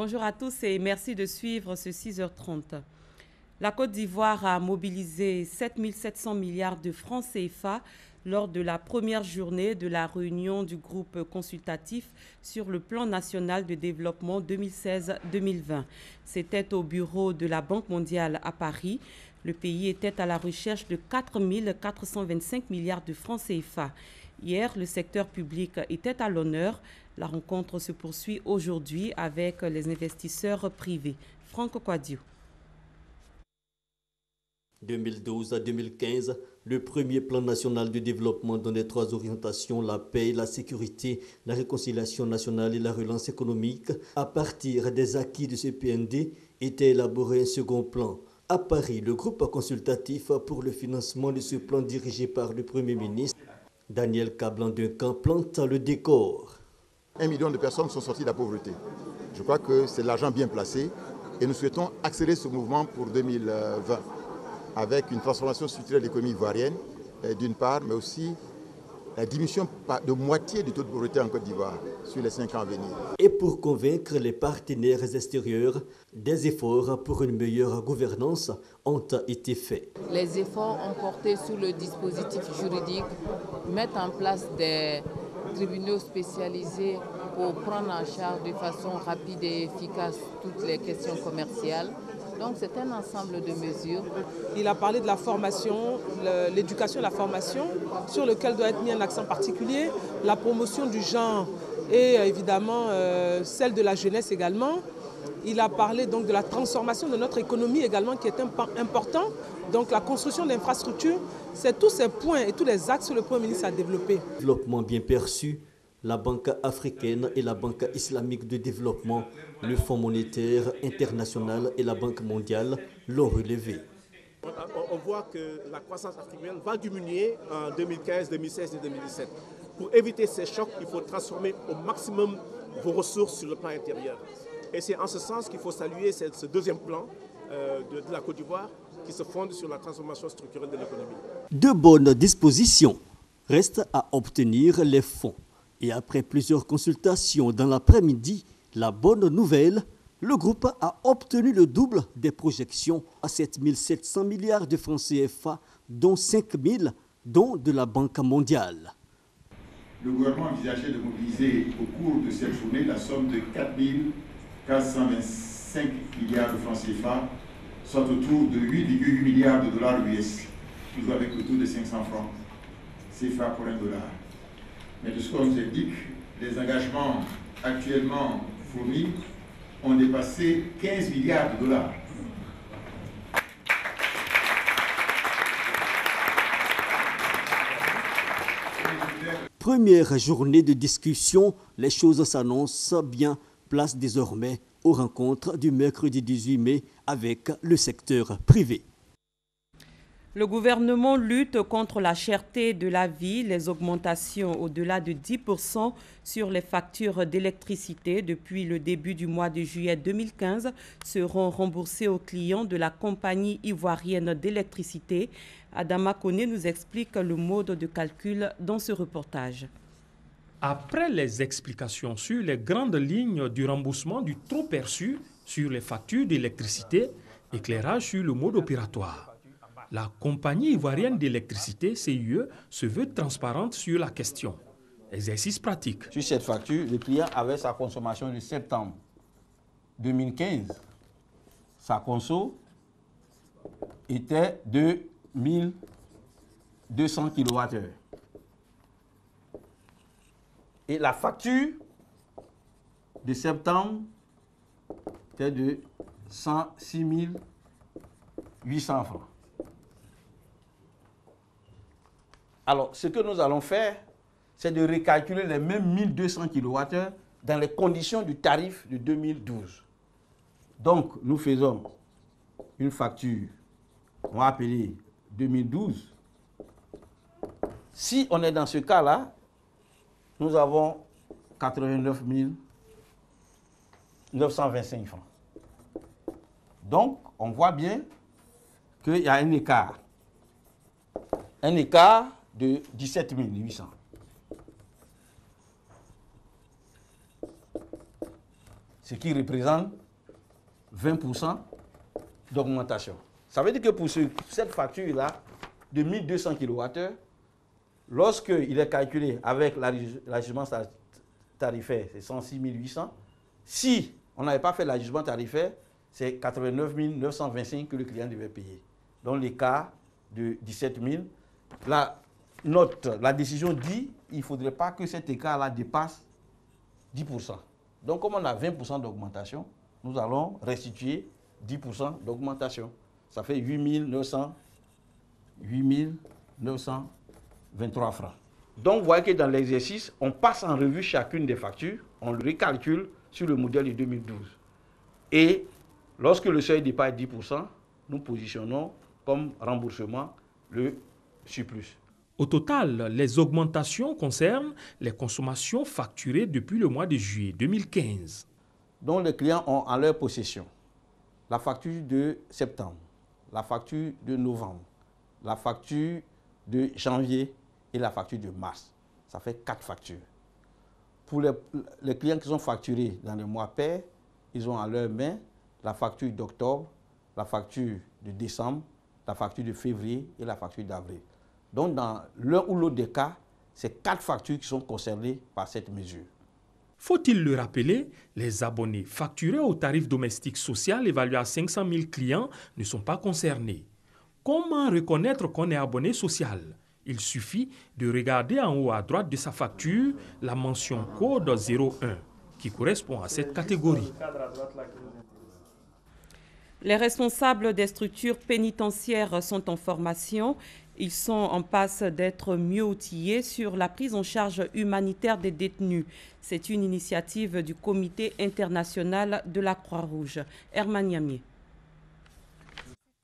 Bonjour à tous et merci de suivre ce 6h30. La Côte d'Ivoire a mobilisé 7 700 milliards de francs CFA lors de la première journée de la réunion du groupe consultatif sur le plan national de développement 2016-2020. C'était au bureau de la Banque mondiale à Paris. Le pays était à la recherche de 4 425 milliards de francs CFA. Hier, le secteur public était à l'honneur. La rencontre se poursuit aujourd'hui avec les investisseurs privés. Franck Kouadio. 2012 à 2015, le premier plan national de développement dans les trois orientations, la paix, la sécurité, la réconciliation nationale et la relance économique, à partir des acquis de ce PND, était élaboré un second plan. À Paris, le groupe consultatif pour le financement de ce plan dirigé par le Premier ministre, Daniel Kablan-Duncan, plante le décor. 1 million de personnes sont sorties de la pauvreté. Je crois que c'est de l'argent bien placé et nous souhaitons accélérer ce mouvement pour 2020 avec une transformation structurelle de l'économie ivoirienne, d'une part, mais aussi la diminution de moitié du taux de pauvreté en Côte d'Ivoire sur les 5 ans à venir. Et pour convaincre les partenaires extérieurs, des efforts pour une meilleure gouvernance ont été faits. Les efforts ont porté sur le dispositif juridique, mettre en place des tribunaux spécialisés pour prendre en charge de façon rapide et efficace toutes les questions commerciales. Donc c'est un ensemble de mesures. Il a parlé de la formation, l'éducation et la formation, sur lequel doit être mis un accent particulier, la promotion du genre et évidemment celle de la jeunesse également. Il a parlé donc de la transformation de notre économie également qui est important. Donc la construction d'infrastructures, c'est tous ces points et tous les axes que le Premier ministre a développés. Développement bien perçu, la Banque africaine et la Banque islamique de développement, le Fonds monétaire international et la Banque mondiale l'ont relevé. On voit que la croissance africaine va diminuer en 2015, 2016 et 2017. Pour éviter ces chocs, il faut transformer au maximum vos ressources sur le plan intérieur. Et c'est en ce sens qu'il faut saluer ce deuxième plan de la Côte d'Ivoire qui se fonde sur la transformation structurelle de l'économie. De bonnes dispositions. Reste à obtenir les fonds. Et après plusieurs consultations dans l'après-midi, la bonne nouvelle, le groupe a obtenu le double des projections à 7 700 milliards de francs CFA, dont 5 000 dont de la Banque mondiale. Le gouvernement envisageait de mobiliser au cours de cette journée la somme de 4 425 milliards de francs CFA, soit autour de 8,8 milliards de dollars US, toujours avec le taux de 500 francs CFA pour $1. Mais de ce qu'on nous indique, les engagements actuellement fournis ont dépassé 15 milliards de dollars. Première journée de discussion, les choses s'annoncent bien. Place désormais aux rencontres du mercredi 18 mai avec le secteur privé. Le gouvernement lutte contre la cherté de la vie, les augmentations au-delà de 10% sur les factures d'électricité depuis le début du mois de juillet 2015 seront remboursées aux clients de la compagnie ivoirienne d'électricité. Adama Kone nous explique le mode de calcul dans ce reportage. Après les explications sur les grandes lignes du remboursement du trop perçu sur les factures d'électricité, éclairage sur le mode opératoire. La compagnie ivoirienne d'électricité, CIE, se veut transparente sur la question. Exercice pratique. Sur cette facture, le client avait sa consommation de septembre 2015. Sa conso était de 1200 kWh. Et la facture de septembre était de 106 800 francs. Alors, ce que nous allons faire, c'est de recalculer les mêmes 1200 kWh dans les conditions du tarif de 2012. Donc, nous faisons une facture, on va appeler 2012. Si on est dans ce cas-là, nous avons 89 925 francs. Donc, on voit bien qu'il y a un écart. Un écart de 17 800. ce qui représente 20% d'augmentation. Ça veut dire que pour cette facture-là, de 1200 kWh, lorsqu'il est calculé avec l'ajustement tarifaire, c'est 106 800. Si on n'avait pas fait l'ajustement tarifaire, c'est 89 925 que le client devait payer. Dans les cas de 17 000, la décision dit qu'il ne faudrait pas que cet écart-là dépasse 10%. Donc, comme on a 20% d'augmentation, nous allons restituer 10% d'augmentation. Ça fait 8 923 francs. Donc, vous voyez que dans l'exercice, on passe en revue chacune des factures, on le recalcule sur le modèle de 2012. Et lorsque le seuil dépasse 10%, nous positionnons comme remboursement le surplus. Au total, les augmentations concernent les consommations facturées depuis le mois de juillet 2015. Donc, les clients ont en leur possession la facture de septembre, la facture de novembre, la facture de janvier et la facture de mars. Ça fait 4 factures. Pour les clients qui sont facturés dans les mois pairs, ils ont en leur main la facture d'octobre, la facture de décembre, la facture de février et la facture d'avril. Donc, dans l'un ou l'autre des cas, c'est 4 factures qui sont concernées par cette mesure. Faut-il le rappeler, les abonnés facturés au tarif domestique social évalué à 500 000 clients ne sont pas concernés. Comment reconnaître qu'on est abonné social? Il suffit de regarder en haut à droite de sa facture la mention code 01 qui correspond à cette catégorie. Les responsables des structures pénitentiaires sont en formation. Ils sont en passe d'être mieux outillés sur la prise en charge humanitaire des détenus. C'est une initiative du Comité international de la Croix-Rouge. Herman Yamé.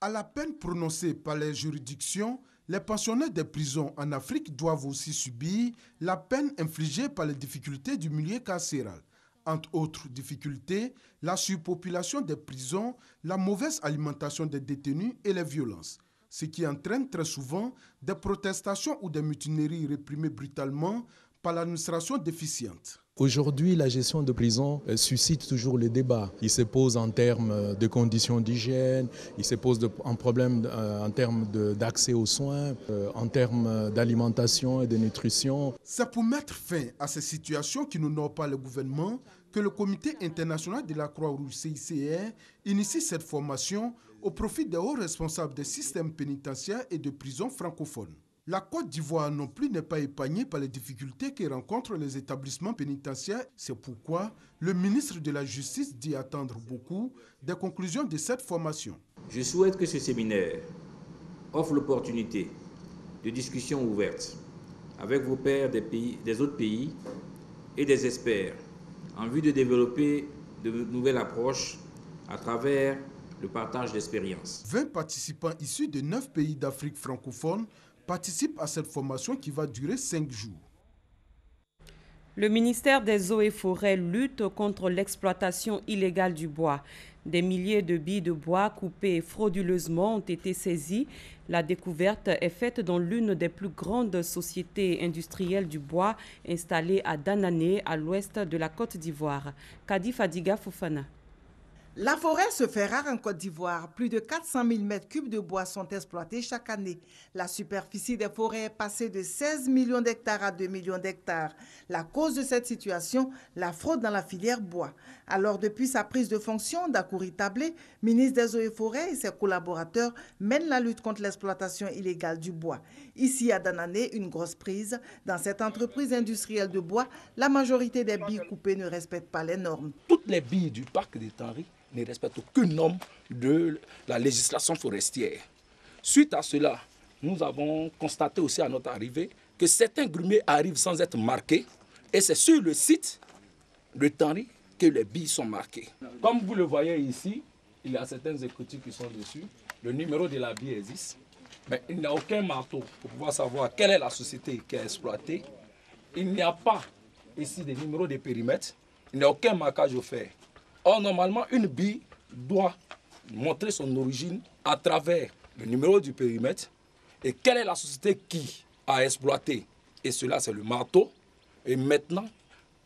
À la peine prononcée par les juridictions, les pensionnaires des prisons en Afrique doivent aussi subir la peine infligée par les difficultés du milieu carcéral. Entre autres difficultés, la surpopulation des prisons, la mauvaise alimentation des détenus et les violences, ce qui entraîne très souvent des protestations ou des mutineries réprimées brutalement par l'administration déficiente. Aujourd'hui, la gestion de prison suscite toujours le débat. Il se pose en termes de conditions d'hygiène, il se pose un problème en termes d'accès aux soins, en termes d'alimentation et de nutrition. C'est pour mettre fin à ces situations qui n'honorent pas le gouvernement que le Comité international de la Croix-Rouge CICR initie cette formation au profit des hauts responsables des systèmes pénitentiaires et de prisons francophones. La Côte d'Ivoire non plus n'est pas épargnée par les difficultés que rencontrent les établissements pénitentiaires. C'est pourquoi le ministre de la Justice dit attendre beaucoup des conclusions de cette formation. Je souhaite que ce séminaire offre l'opportunité de discussions ouvertes avec vos pairs des autres pays et des experts en vue de développer de nouvelles approches à travers le partage d'expériences. 20 participants issus de 9 pays d'Afrique francophone participent à cette formation qui va durer 5 jours. Le ministère des Eaux et Forêts lutte contre l'exploitation illégale du bois. Des milliers de billes de bois coupées frauduleusement ont été saisies. La découverte est faite dans l'une des plus grandes sociétés industrielles du bois installée à Danané, à l'ouest de la Côte d'Ivoire. Kadi Fadiga Fofana. La forêt se fait rare en Côte d'Ivoire. Plus de 400 000 m3 de bois sont exploités chaque année. La superficie des forêts est passée de 16 millions d'hectares à 2 millions d'hectares. La cause de cette situation, la fraude dans la filière bois. Alors, depuis sa prise de fonction, Dakouri Tablé, ministre des Eaux et Forêts et ses collaborateurs mènent la lutte contre l'exploitation illégale du bois. Ici, à Danané, une grosse prise. Dans cette entreprise industrielle de bois, la majorité des billes coupées ne respectent pas les normes. Toutes les billes du parc des Tanry ne respectent aucune norme de la législation forestière. Suite à cela, nous avons constaté aussi à notre arrivée que certains grumiers arrivent sans être marqués et c'est sur le site de Tanry que les billes sont marquées. Comme vous le voyez ici, il y a certaines écritures qui sont dessus. Le numéro de la bille existe, mais il n'y a aucun marteau pour pouvoir savoir quelle est la société qui a exploité. Il n'y a pas ici des numéros de périmètre, il n'y a aucun marquage offert. Or, normalement, une bille doit montrer son origine à travers le numéro du périmètre et quelle est la société qui a exploité. Et cela, c'est le marteau. Et maintenant,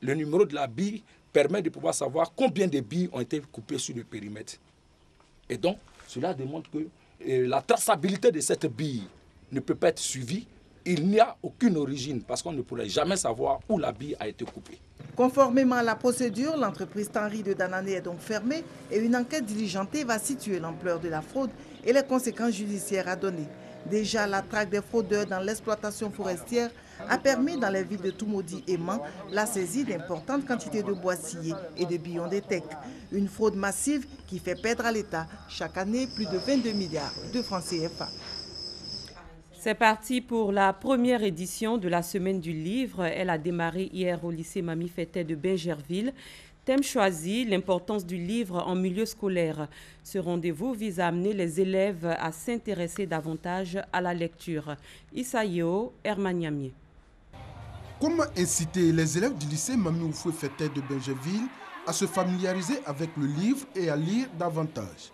le numéro de la bille permet de pouvoir savoir combien de billes ont été coupées sur le périmètre. Et donc, cela démontre que la traçabilité de cette bille ne peut pas être suivie. Il n'y a aucune origine parce qu'on ne pourrait jamais savoir où la bille a été coupée. Conformément à la procédure, l'entreprise Tanry de Danané est donc fermée et une enquête diligentée va situer l'ampleur de la fraude et les conséquences judiciaires à donner. Déjà, la traque des fraudeurs dans l'exploitation forestière a permis dans les villes de Toumoudi et Mans la saisie d'importantes quantités de bois sciés et de billons de teck. Une fraude massive qui fait perdre à l'État chaque année plus de 22 milliards de francs CFA. C'est parti pour la première édition de la Semaine du Livre. Elle a démarré hier au lycée Mamie Fétet de Bingerville. Thème choisi, l'importance du livre en milieu scolaire. Ce rendez-vous vise à amener les élèves à s'intéresser davantage à la lecture. Issa Yeo, Hermaniamier. Comment inciter les élèves du lycée Mamie Fétet de Bingerville à se familiariser avec le livre et à lire davantage?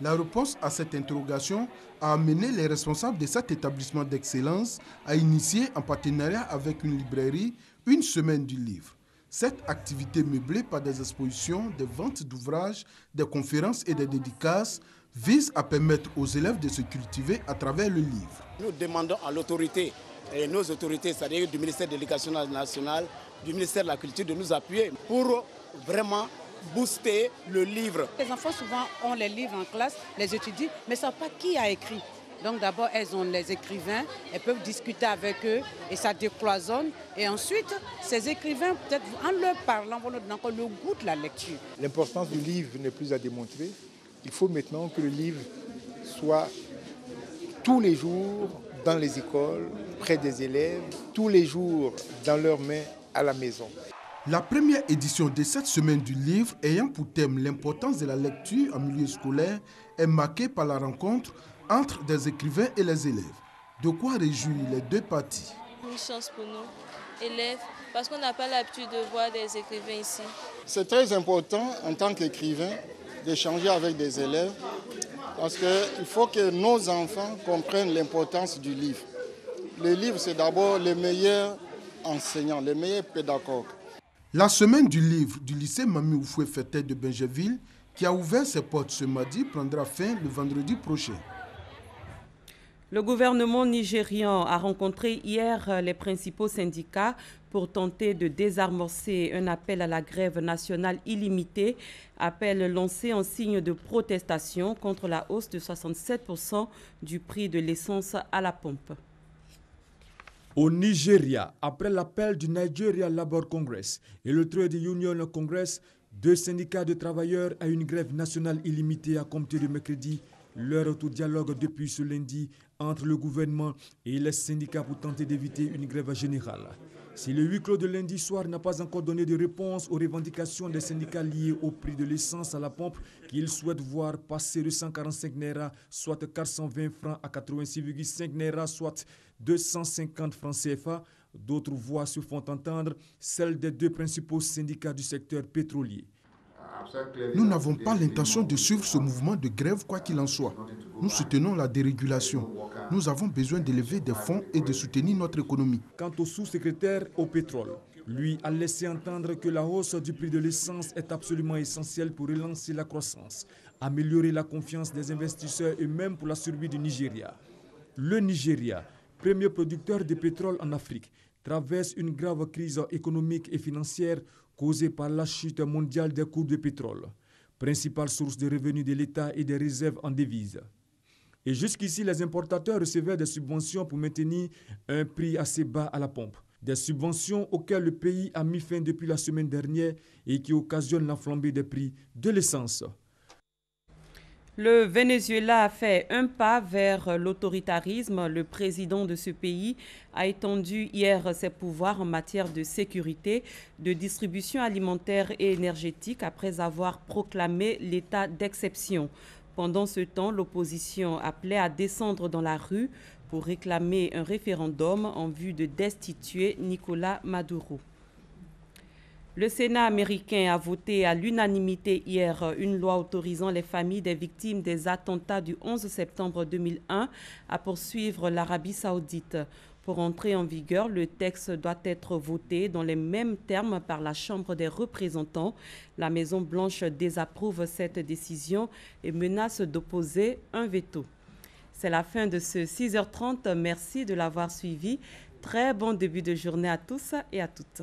La réponse à cette interrogation a amené les responsables de cet établissement d'excellence à initier en partenariat avec une librairie une semaine du livre. Cette activité meublée par des expositions, des ventes d'ouvrages, des conférences et des dédicaces vise à permettre aux élèves de se cultiver à travers le livre. Nous demandons à l'autorité, et nos autorités, c'est-à-dire du ministère de l'Éducation nationale, du ministère de la Culture, de nous appuyer pour vraiment booster le livre. Les enfants souvent ont les livres en classe, les étudient, mais ne savent pas qui a écrit. Donc d'abord, elles ont les écrivains, elles peuvent discuter avec eux et ça décloisonne. Et ensuite, ces écrivains, peut-être en leur parlant, vont leur donner encore le goût de la lecture. L'importance du livre n'est plus à démontrer. Il faut maintenant que le livre soit tous les jours dans les écoles, près des élèves, tous les jours dans leurs mains à la maison. La première édition de cette semaine du livre, ayant pour thème l'importance de la lecture en milieu scolaire, est marquée par la rencontre entre des écrivains et les élèves. De quoi réjouir les deux parties. Une chance pour nous, élèves, parce qu'on n'a pas l'habitude de voir des écrivains ici. C'est très important en tant qu'écrivain d'échanger avec des élèves parce qu'il faut que nos enfants comprennent l'importance du livre. Le livre, c'est d'abord les meilleurs enseignants, les meilleurs pédagogues. La semaine du livre du lycée Mamie Fétet de Bingerville, qui a ouvert ses portes ce mardi, prendra fin le vendredi prochain. Le gouvernement nigérian a rencontré hier les principaux syndicats pour tenter de désamorcer un appel à la grève nationale illimitée, appel lancé en signe de protestation contre la hausse de 67% du prix de l'essence à la pompe. Au Nigeria, après l'appel du Nigeria Labour Congress et le Trade Union Congress, deux syndicats de travailleurs à une grève nationale illimitée à compter de mercredi. Leur auto-dialogue depuis ce lundi entre le gouvernement et les syndicats pour tenter d'éviter une grève générale. Si le huis clos de lundi soir n'a pas encore donné de réponse aux revendications des syndicats liées au prix de l'essence à la pompe qu'ils souhaitent voir passer de 145 naira, soit 420 francs, à 86,5 naira, soit 250 francs CFA, d'autres voix se font entendre, celles des deux principaux syndicats du secteur pétrolier. Nous n'avons pas l'intention de suivre ce mouvement de grève quoi qu'il en soit. Nous soutenons la dérégulation. Nous avons besoin d'élever des fonds et de soutenir notre économie. Quant au sous-secrétaire au pétrole, lui a laissé entendre que la hausse du prix de l'essence est absolument essentielle pour relancer la croissance, améliorer la confiance des investisseurs et même pour la survie du Nigeria. Le Nigeria, premier producteur de pétrole en Afrique, traverse une grave crise économique et financière causée par la chute mondiale des cours de pétrole, principale source de revenus de l'État et des réserves en devises. Et jusqu'ici, les importateurs recevaient des subventions pour maintenir un prix assez bas à la pompe. Des subventions auxquelles le pays a mis fin depuis la semaine dernière et qui occasionnent la flambée des prix de l'essence. Le Venezuela a fait un pas vers l'autoritarisme. Le président de ce pays a étendu hier ses pouvoirs en matière de sécurité, de distribution alimentaire et énergétique après avoir proclamé l'état d'exception. Pendant ce temps, l'opposition appelait à descendre dans la rue pour réclamer un référendum en vue de destituer Nicolás Maduro. Le Sénat américain a voté à l'unanimité hier une loi autorisant les familles des victimes des attentats du 11 septembre 2001 à poursuivre l'Arabie saoudite. Pour entrer en vigueur, le texte doit être voté dans les mêmes termes par la Chambre des représentants. La Maison-Blanche désapprouve cette décision et menace d'opposer un veto. C'est la fin de ce 6h30. Merci de l'avoir suivi. Très bon début de journée à tous et à toutes.